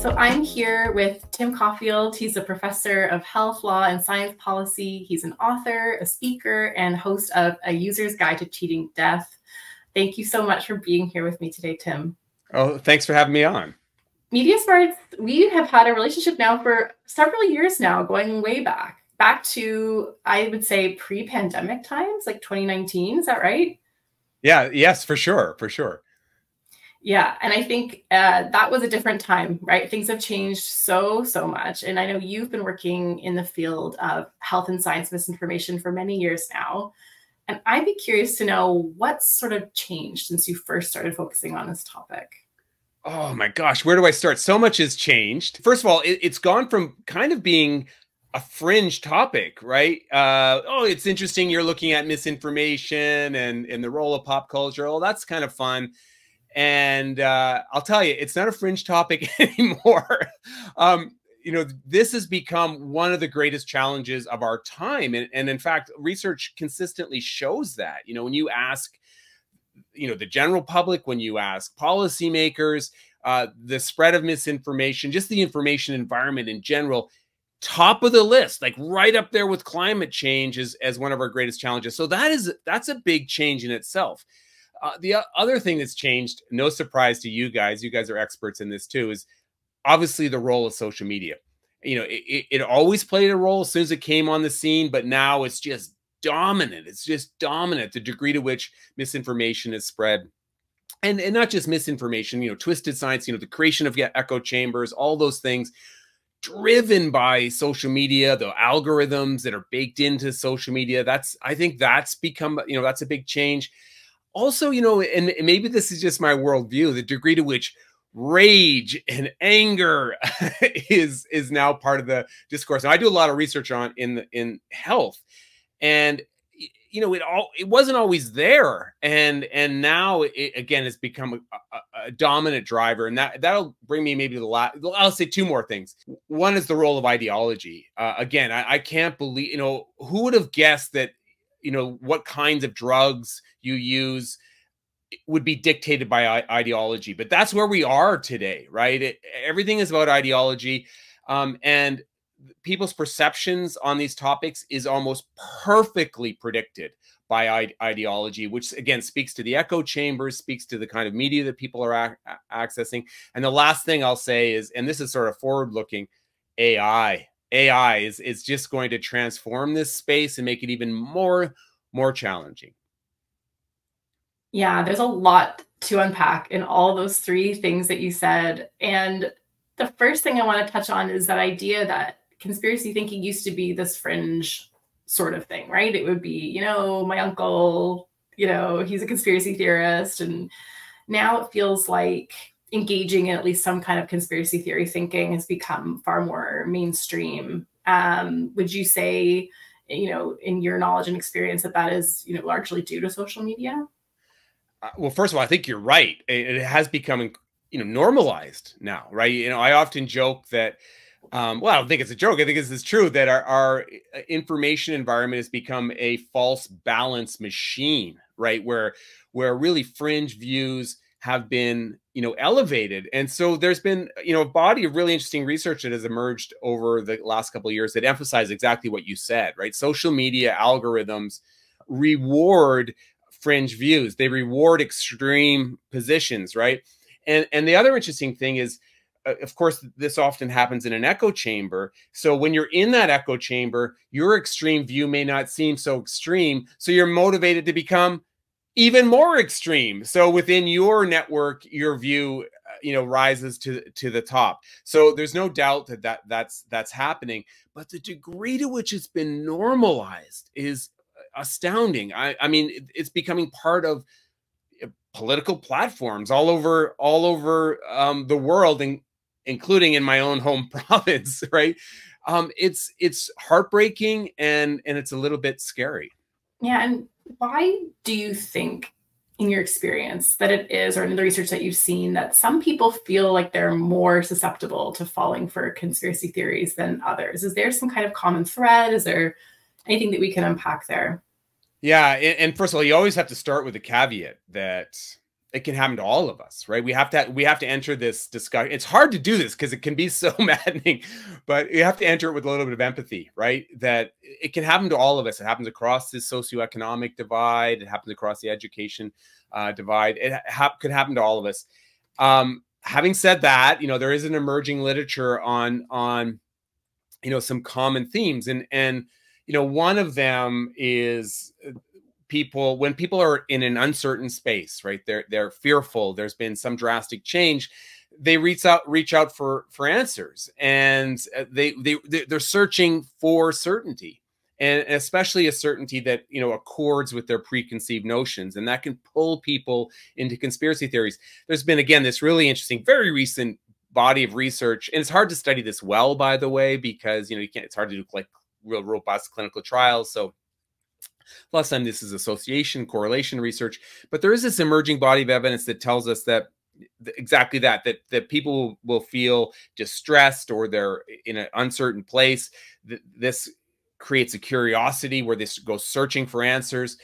So I'm here with Tim Caulfield. He's a professor of health law and science policy. He's an author, a speaker, and host of A User's Guide to Cheating Death. Thank you so much for being here with me today, Tim. Oh, thanks for having me on. MediaSmarts, we have had a relationship now for several years now, going way back to, I would say, pre-pandemic times, like 2019. Is that right? Yeah, yes, for sure, for sure. Yeah, and I think that was a different time, right? Things have changed so much. And I know you've been working in the field of health and science misinformation for many years now. And I'd be curious to know what sort of changed since you first started focusing on this topic. Oh my gosh, where do I start? So much has changed. First of all, it's gone from kind of being a fringe topic, right? Oh, it's interesting. You're looking at misinformation and the role of pop culture. Oh, that's kind of fun. And I'll tell you, it's not a fringe topic anymore. You know, this has become one of the greatest challenges of our time. And in fact, research consistently shows that, you know, when you ask, you know, the general public, when you ask policymakers, the spread of misinformation, just the information environment in general, top of the list, like right up there with climate change as one of our greatest challenges. So that's a big change in itself. The other thing that's changed, no surprise to you guys are experts in this too, is obviously the role of social media. You know, it always played a role as soon as it came on the scene, but now it's just dominant. It's just dominant, the degree to which misinformation is spread. And not just misinformation, you know, twisted science, you know, the creation of echo chambers, all those things driven by social media, the algorithms that are baked into social media. I think that's become, you know, that's a big change. Also, you know, and maybe this is just my worldview, the degree to which rage and anger is now part of the discourse. And I do a lot of research on in health, and you know, it wasn't always there, and now it again has become a dominant driver, and that'll bring me maybe to the last. I'll say two more things. One is the role of ideology. Again, I can't believe, you know, who would have guessed that, you know, what kinds of drugs you use would be dictated by ideology. But that's where we are today, right? Everything is about ideology. And people's perceptions on these topics is almost perfectly predicted by ideology, which again speaks to the echo chambers, speaks to the kind of media that people are accessing. And the last thing I'll say is, and this is sort of forward-looking, AI is just going to transform this space and make it even more challenging. Yeah, there's a lot to unpack in all those three things that you said. And the first thing I want to touch on is that idea that conspiracy thinking used to be this fringe sort of thing, right? It would be, you know, my uncle, you know, he's a conspiracy theorist. And now it feels like engaging in at least some kind of conspiracy theory thinking has become far more mainstream. Would you say, you know, in your knowledge and experience, that is, you know, largely due to social media? Well, first of all, I think you're right. It has become, you know, normalized now, right? You know, I often joke that, well, I don't think it's a joke. I think it's true that our information environment has become a false balance machine, right? Where really fringe views have been, you know, elevated. And so there's been, you know, a body of really interesting research that has emerged over the last couple of years that emphasize exactly what you said, right? Social media algorithms reward fringe views. They reward extreme positions, right? And the other interesting thing is, of course, this often happens in an echo chamber. So when you're in that echo chamber, your extreme view may not seem so extreme. So you're motivated to become even more extreme. So within your network, your view, you know, rises to the top. So there's no doubt that's happening. But the degree to which it's been normalized is astounding. I mean, it's becoming part of political platforms all over the world, including in my own home province, right? It's heartbreaking and it's a little bit scary. Yeah, and why do you think, in your experience, that it is, or in the research that you've seen, that some people feel like they're more susceptible to falling for conspiracy theories than others? Is there some kind of common thread? Is there anything that we can unpack there? Yeah, and first of all, you always have to start with the caveat that it can happen to all of us, right? We have to enter this discussion. It's hard to do this because it can be so maddening, but you have to enter it with a little bit of empathy, right? That it can happen to all of us. It happens across this socioeconomic divide. It happens across the education divide. It could happen to all of us. Having said that, there is an emerging literature on some common themes, and one of them is when people are in an uncertain space, right? They're fearful. There's been some drastic change. They reach out for answers, and they're searching for certainty, and especially a certainty that accords with their preconceived notions, and that can pull people into conspiracy theories. There's been, again, this really interesting, very recent body of research, and it's hard to study this well, by the way, because you can't. It's hard to do like real robust clinical trials. So a lot of time this is association, correlation research, but there is this emerging body of evidence that tells us that exactly that people will feel distressed, or they're in an uncertain place. This creates a curiosity where they go searching for answers.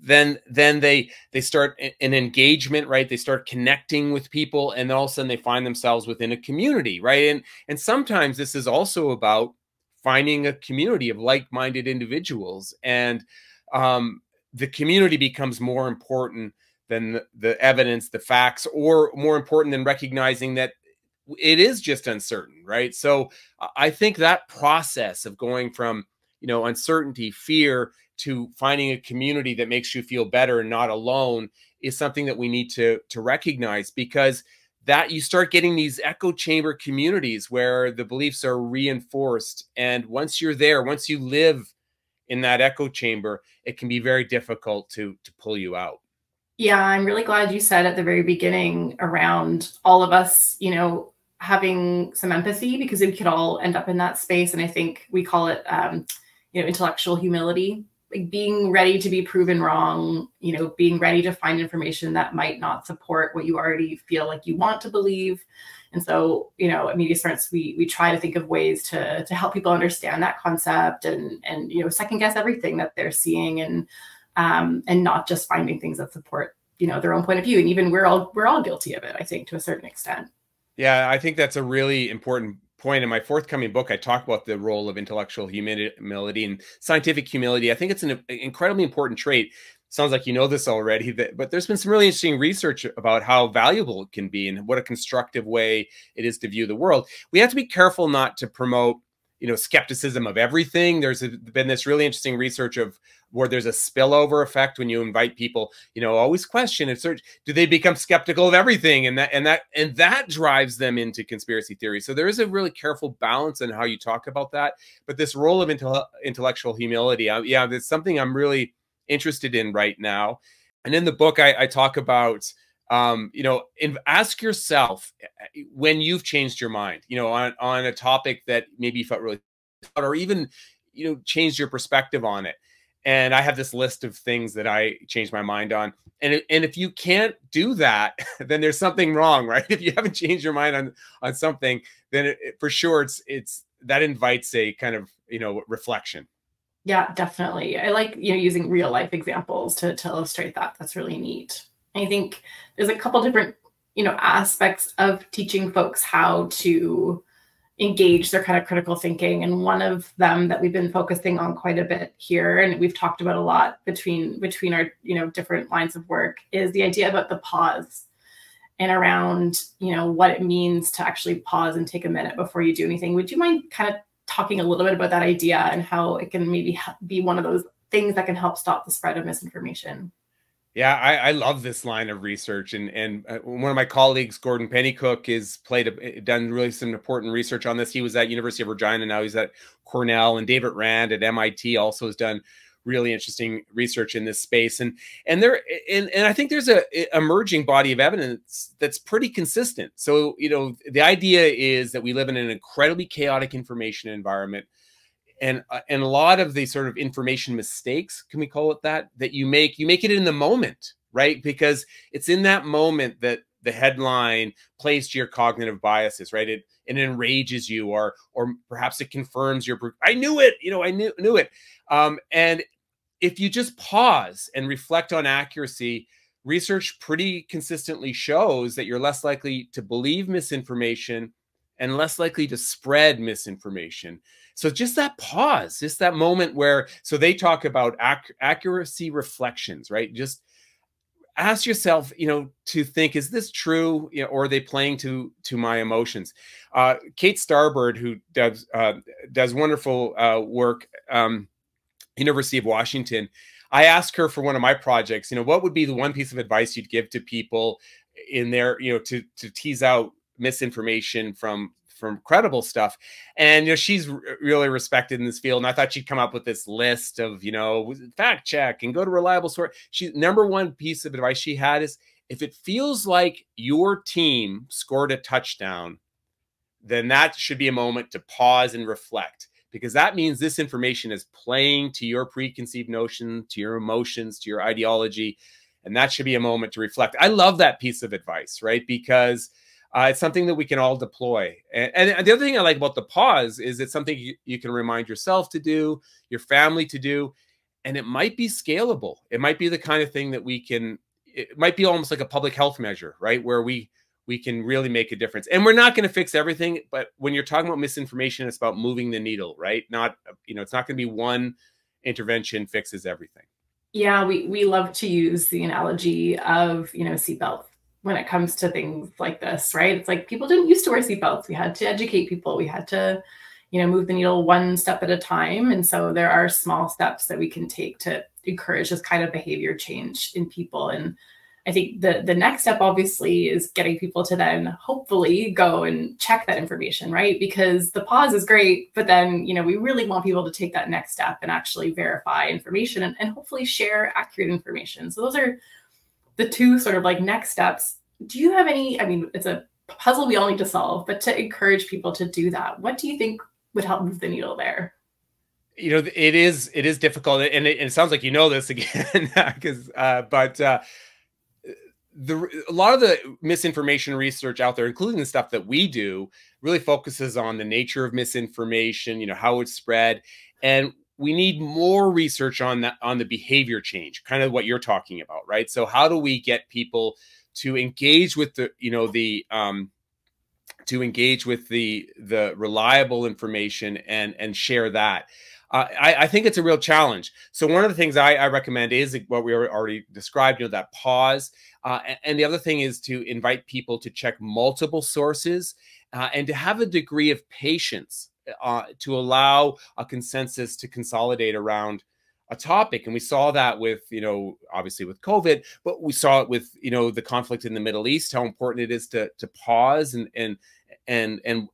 Then they start an engagement, right? They start connecting with people, and then all of a sudden they find themselves within a community, right? And sometimes this is also about finding a community of like-minded individuals, and the community becomes more important than the evidence, the facts, or more important than recognizing that it is just uncertain, right? So I think that process of going from uncertainty, fear, to finding a community that makes you feel better and not alone is something that we need to recognize, because that you start getting these echo chamber communities where the beliefs are reinforced. And once you're there, once you live in that echo chamber, it can be very difficult to pull you out. Yeah, I'm really glad you said at the very beginning around all of us, having some empathy, because we could all end up in that space. And I think we call it, intellectual humility, like being ready to be proven wrong, being ready to find information that might not support what you already feel like you want to believe. And so, at MediaSmarts, we try to think of ways to help people understand that concept and second guess everything that they're seeing, and not just finding things that support, their own point of view. And even we're all guilty of it, I think, to a certain extent. Yeah, I think that's a really important point. In my forthcoming book, I talk about the role of intellectual humility and scientific humility. I think it's an incredibly important trait. Sounds like you know this already, but there's been some really interesting research about how valuable it can be and what a constructive way it is to view the world. We have to be careful not to promote skepticism of everything. There's been this really interesting research of where there's a spillover effect when you invite people, always question and search. Do they become skeptical of everything? And that drives them into conspiracy theory. So there is a really careful balance in how you talk about that. But this role of intellectual humility, that's something I'm really interested in right now. And in the book, I talk about ask yourself when you've changed your mind, on a topic that maybe you felt really, or even, changed your perspective on it. And I have this list of things that I changed my mind on. And if you can't do that, then there's something wrong, right? If you haven't changed your mind on something, then for sure it's that invites a kind of, reflection. Yeah, definitely. I like, using real life examples to illustrate that. That's really neat. I think there's a couple different, aspects of teaching folks how to engage their kind of critical thinking. And one of them that we've been focusing on quite a bit here, and we've talked about a lot between our, different lines of work, is the idea about the pause, and around, what it means to actually pause and take a minute before you do anything. Would you mind kind of talking a little bit about that idea and how it can maybe be one of those things that can help stop the spread of misinformation? Yeah, I love this line of research, and one of my colleagues, Gordon Pennycook, done really some important research on this. He was at University of Regina, now he's at Cornell, and David Rand at MIT also has done really interesting research in this space. And I think there's a emerging body of evidence that's pretty consistent. So the idea is that we live in an incredibly chaotic information environment. And a lot of the sort of information mistakes, can we call it that you make it in the moment, right? Because it's in that moment that the headline plays to your cognitive biases, right? It enrages you, or perhaps it confirms I knew it, I knew it. And if you just pause and reflect on accuracy, research pretty consistently shows that you're less likely to believe misinformation and less likely to spread misinformation. So just that pause, just that moment where, so they talk about accuracy reflections, right? Just ask yourself, to think, is this true? Or are they playing to my emotions? Kate Starbird, who does wonderful work, University of Washington, I asked her for one of my projects, what would be the one piece of advice you'd give to people in there, to tease out misinformation from credible stuff. And, she's really respected in this field. And I thought she'd come up with this list of, fact check and go to reliable source. Number one piece of advice she had is, if it feels like your team scored a touchdown, then that should be a moment to pause and reflect, because that means this information is playing to your preconceived notion, to your emotions, to your ideology. And that should be a moment to reflect. I love that piece of advice, right? Because it's something that we can all deploy. And the other thing I like about the pause is it's something you can remind yourself to do, your family to do, and it might be scalable. It might be the kind of thing that it might be almost like a public health measure, right? Where we can really make a difference. And we're not going to fix everything, but when you're talking about misinformation, it's about moving the needle, right? Not, it's not going to be one intervention fixes everything. Yeah, we love to use the analogy of, seatbelts when it comes to things like this, right? It's like people didn't used to wear seatbelts. We had to educate people. We had to, move the needle one step at a time. And so there are small steps that we can take to encourage this kind of behavior change in people. And I think the next step, obviously, is getting people to then hopefully go and check that information, right? Because the pause is great, but then, we really want people to take that next step and actually verify information and hopefully share accurate information. So those are the two sort of like next steps. Do you have any, it's a puzzle we all need to solve, but to encourage people to do that, what do you think would help move the needle there? It is difficult. And it sounds like this again, because, a lot of the misinformation research out there, including the stuff that we do, really focuses on the nature of misinformation, how it's spread. And we need more research on that, on the behavior change, kind of what you're talking about, right? So how do we get people to engage with the reliable information and share that? I think it's a real challenge. So one of the things I recommend is what we already described, that pause. And the other thing is to invite people to check multiple sources and to have a degree of patience to allow a consensus to consolidate around a topic. And we saw that with, obviously with COVID, but we saw it with, the conflict in the Middle East, how important it is to pause and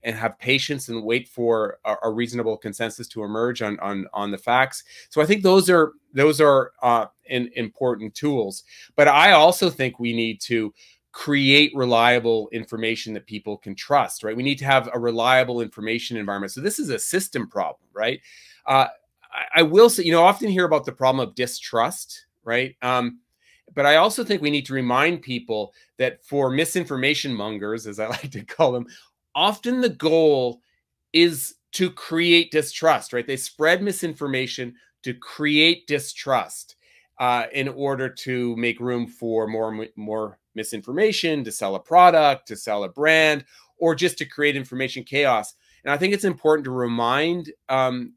have patience and wait for a reasonable consensus to emerge on the facts. So I think those are important tools. But I also think we need to create reliable information that people can trust, right? We need to have a reliable information environment. So this is a system problem, right? I will say, often hear about the problem of distrust, right? But I also think we need to remind people that for misinformation mongers, as I like to call them, often the goal is to create distrust, right? They spread misinformation to create distrust in order to make room for more misinformation, to sell a product, to sell a brand, or just to create information chaos. And I think it's important to remind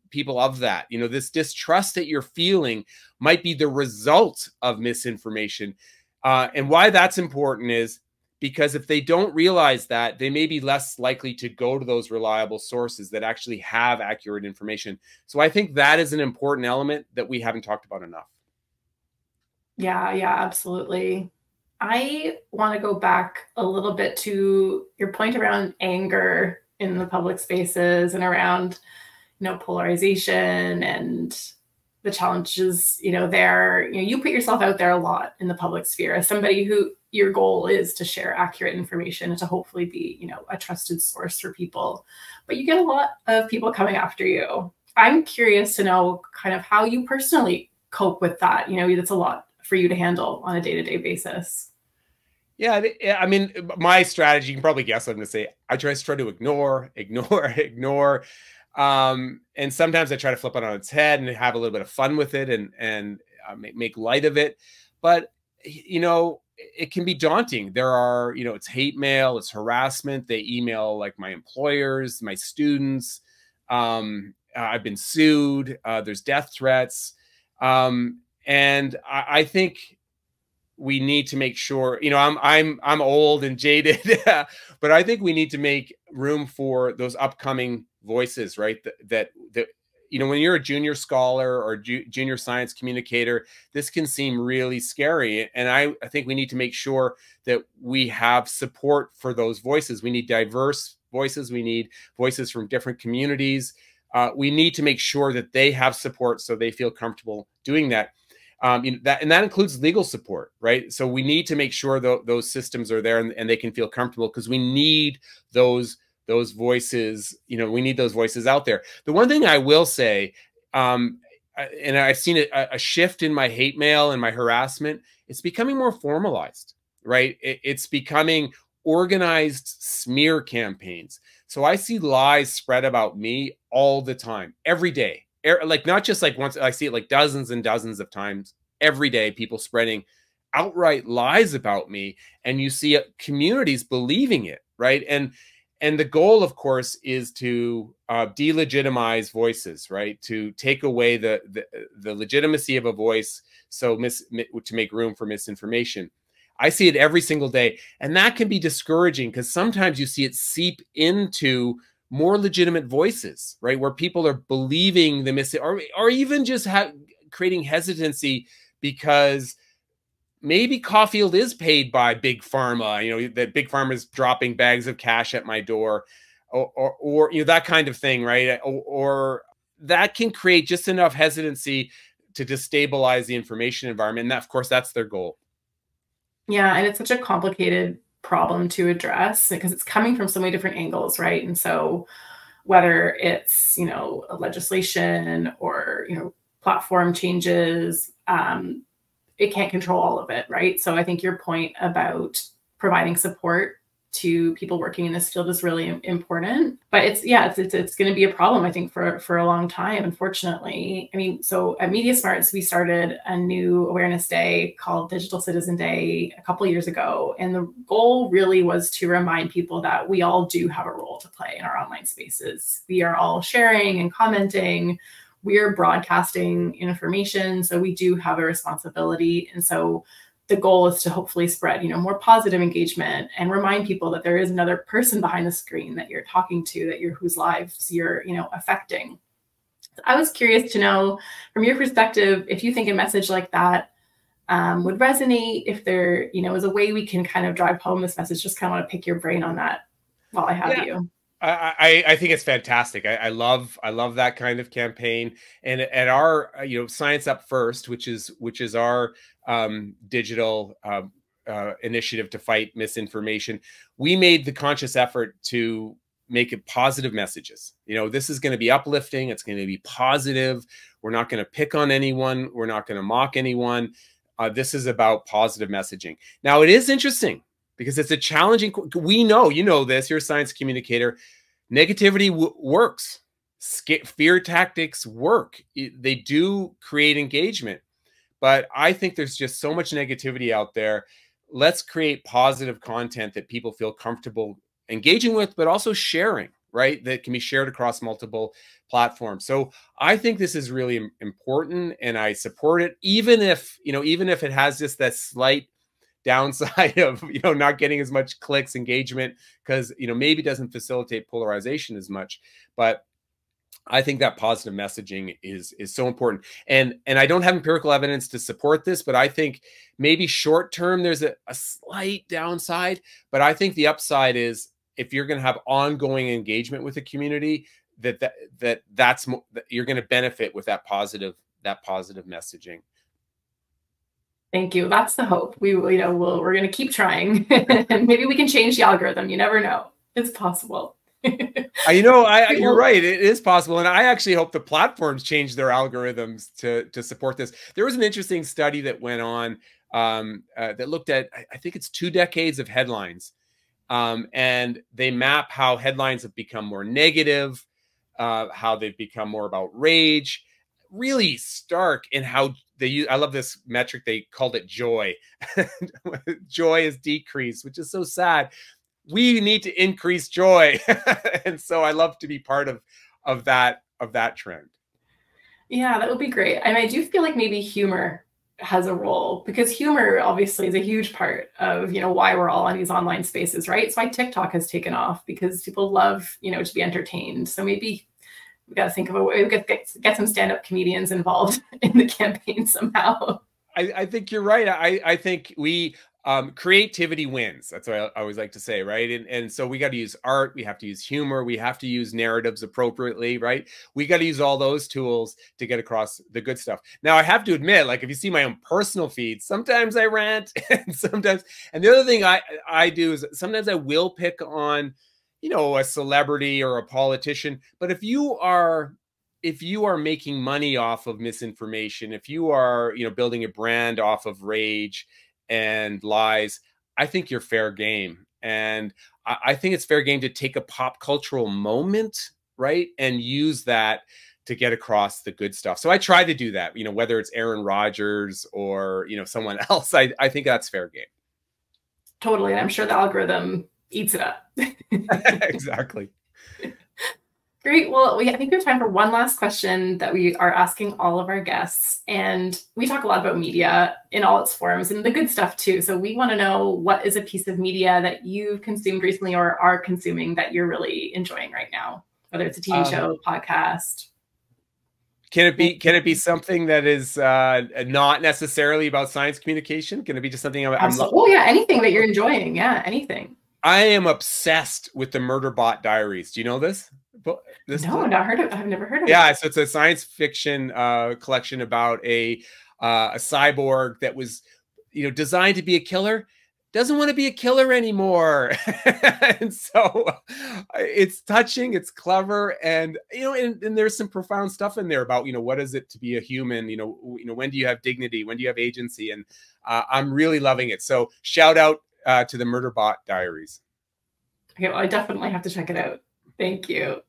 people of that. This distrust that you're feeling might be the result of misinformation. And why that's important is because if they don't realize that, they may be less likely to go to those reliable sources that actually have accurate information. So I think that is an important element that we haven't talked about enough. Yeah, absolutely. I want to go back a little bit to your point around anger in the public spaces and around, polarization and the challenges, there. You put yourself out there a lot in the public sphere as somebody who your goal is to share accurate information and to hopefully be, a trusted source for people. But you get a lot of people coming after you. I'm curious to know kind of how you personally cope with that. That's a lot for you to handle on a day-to-day basis. Yeah, my strategy, you can probably guess what I'm going to say. I try to ignore. And sometimes I try to flip it on its head and have a little bit of fun with it and make light of it. But, it can be daunting. There are, it's hate mail, it's harassment. They email like my employers, my students. I've been sued. There's death threats. And I think we need to make sure, I'm old and jaded, but I think we need to make room for those upcoming voices, right? That when you're a junior scholar or junior science communicator, this can seem really scary. And I think we need to make sure that we have support for those voices. We need diverse voices. We need voices from different communities. We need to make sure that they have support so they feel comfortable doing that. And that includes legal support, right? So we need to make sure those systems are there and they can feel comfortable, because we need those voices. We need those voices out there. The one thing I will say, and I've seen a shift in my hate mail and my harassment. It's becoming more formalized, right? It's becoming organized smear campaigns. So I see lies spread about me all the time, every day. Like, not just like once. I see it like dozens and dozens of times every day, people spreading outright lies about me, and you see communities believing it, right? And the goal, of course, is to delegitimize voices, right? To take away the legitimacy of a voice, so to make room for misinformation. I see it every single day, and that can be discouraging, because sometimes you see it seep into more legitimate voices, right? Where people are believing or even just creating hesitancy because maybe Caulfield is paid by Big Pharma, that Big Pharma is dropping bags of cash at my door, or that kind of thing, right? Or that can create just enough hesitancy to destabilize the information environment. And that, of course, that's their goal. Yeah, and it's such a complicated problem to address because it's coming from so many different angles, right? And so whether it's, legislation or, platform changes, it can't control all of it, right? So I think your point about providing support to people working in this field is really important. But it's going to be a problem, I think, for a long time, unfortunately. I mean, so at MediaSmarts, we started a new awareness day called Digital Citizen Day a couple of years ago. And the goal really was to remind people that we all do have a role to play in our online spaces. We are all sharing and commenting. We're broadcasting information. So we do have a responsibility. And so the goal is to hopefully spread, more positive engagement and remind people that there is another person behind the screen that you're talking to, whose lives you're, affecting. I was curious to know, from your perspective, if you think a message like that would resonate, if there, is a way we can kind of drive home this message. Just kind of want to pick your brain on that while I have you. I think it's fantastic. I love that kind of campaign. And at our Science Up First, which is our digital initiative to fight misinformation, we made the conscious effort to make it positive messages. This is going to be uplifting. It's going to be positive. We're not going to pick on anyone. We're not going to mock anyone. This is about positive messaging. Now, it is interesting, because it's a challenging. We know, this, you're a science communicator. Negativity works. Fear tactics work. They do create engagement. But I think there's just so much negativity out there. Let's create positive content that people feel comfortable engaging with, but also sharing, right? That can be shared across multiple platforms. So I think this is really important, and I support it, even if it has just that slight downside of not getting as much clicks, engagement, because maybe doesn't facilitate polarization as much. But I think that positive messaging is so important. And I don't have empirical evidence to support this, but I think maybe short term there's a slight downside. But I think the upside is, if you're going to have ongoing engagement with the community, that's you're going to benefit with that positive messaging. Thank you. That's the hope. We're going to keep trying. Maybe we can change the algorithm. You never know. It's possible. You're right. It is possible. And I actually hope the platforms change their algorithms to support this. There was an interesting study that went on that looked at, I think it's 2 decades of headlines. And they map how headlines have become more negative, how they've become more about rage. really stark in how they use, I love this metric, they called it joy. Joy is decreased, which is so sad. We need to increase joy. And so I love to be part of that trend. Yeah, that would be great. And I do feel like maybe humor has a role, because humor obviously is a huge part of, why we're all on these online spaces, right? It's why TikTok has taken off, because people love, to be entertained. So maybe we got to think of a way, we get some stand-up comedians involved in the campaign somehow. I think you're right. I think creativity wins. That's what I always like to say, right? And so we got to use art, we have to use humor, we have to use narratives appropriately, right? We got to use all those tools to get across the good stuff. Now, I have to admit, like if you see my own personal feed, sometimes I rant, and the other thing I do is sometimes I will pick on, a celebrity or a politician. But if you are making money off of misinformation, if you are, building a brand off of rage and lies, I think you're fair game. And I think it's fair game to take a pop cultural moment, right, and use that to get across the good stuff. So I try to do that, whether it's Aaron Rodgers or, someone else. I think that's fair game. Totally. And I'm sure the algorithm eats it up. Exactly. Great. Well, I think we have time for one last question that we are asking all of our guests. And we talk a lot about media in all its forms and the good stuff too. So we want to know, what is a piece of media that you've consumed recently or are consuming that you're really enjoying right now? Whether it's a TV show, podcast. Can it be something that is not necessarily about science communication? Can it be just something Oh yeah, anything that you're enjoying. Yeah, anything. I am obsessed with the Murderbot Diaries. Do you know this? No, not heard of it. I've never heard of it. Yeah, so it's a science fiction collection about a cyborg that was, designed to be a killer, doesn't want to be a killer anymore. And so it's touching, it's clever, and and there's some profound stuff in there about, what is it to be a human? When do you have dignity? When do you have agency? And I'm really loving it. So shout out to the Murderbot Diaries. Okay, well, I definitely have to check it out. Thank you.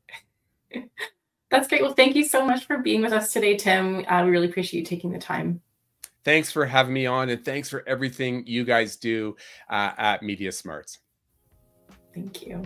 That's great. Well, thank you so much for being with us today, Tim. We really appreciate you taking the time. Thanks for having me on, and thanks for everything you guys do at MediaSmarts. Thank you.